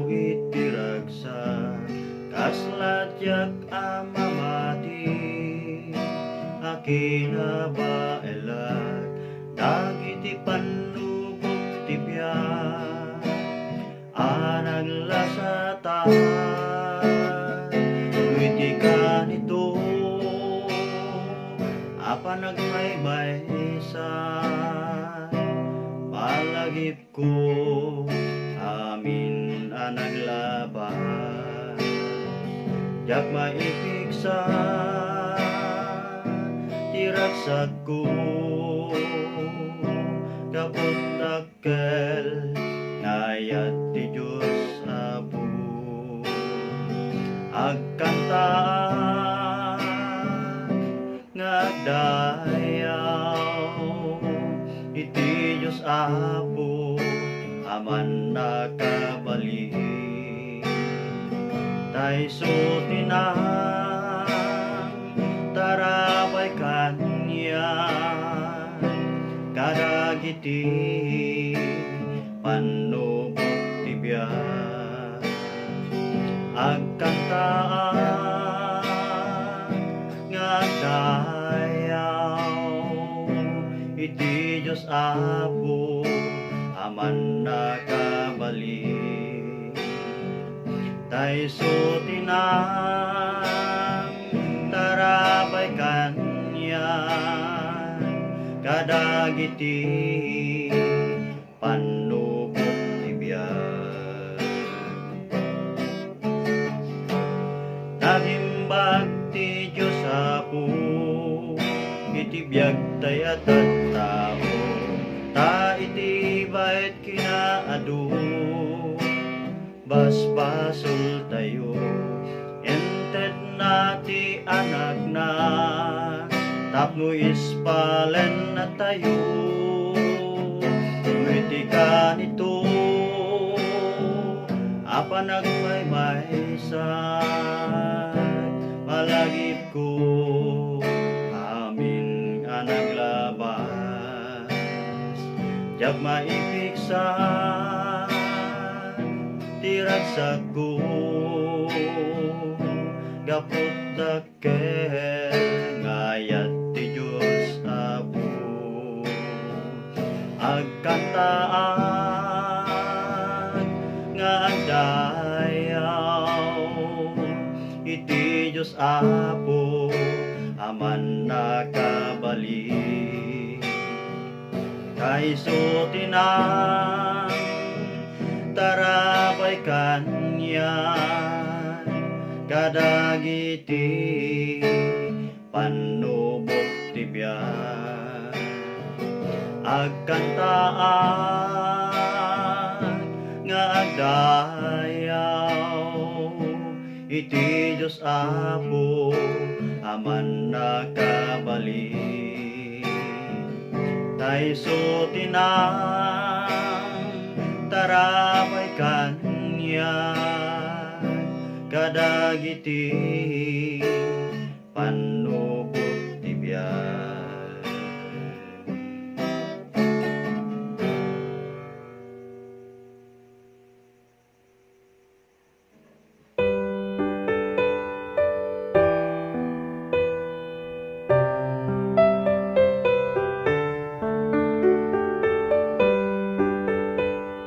itiragsa kasladyak amamati akina baelag dagiti panubok tibya anaglasatan witi ka nito apa nagmaybay sa palagip ko amin anaglaban jak maipig sa tiragsak ko kapot dakkel ngayat ti Diyos Apo agkantaan ngagdayaw iti Diyos Apo aman nakabali tay sutinang tarabay kanya kadagiti panubok tibya agkantaan ngagdayaw iti Diyos Apo aman nakabali tay sutinang tarabay kanya kadagiti panubok tibya nagimbag ti Diyos Apo iti biag tayat at tao ta iti bait kinaadu basbasol tayo ented nati anak na tapno ispalen na tayo witi ka nito apa nagmaymay sa palagip ko amin anaglabas jak maipig sa tiragsak ko gapot dakkel ngayat ti Diyos Apo agkantaan nga agdayaw iti Diyos Apo aman nakabali kay sutinang tarabay kanya kadagiti panubok tibya agkantaan nga agdayaw iti Diyos Apo aman nakabali tay sutinang tarabay kanya kadagiti panubok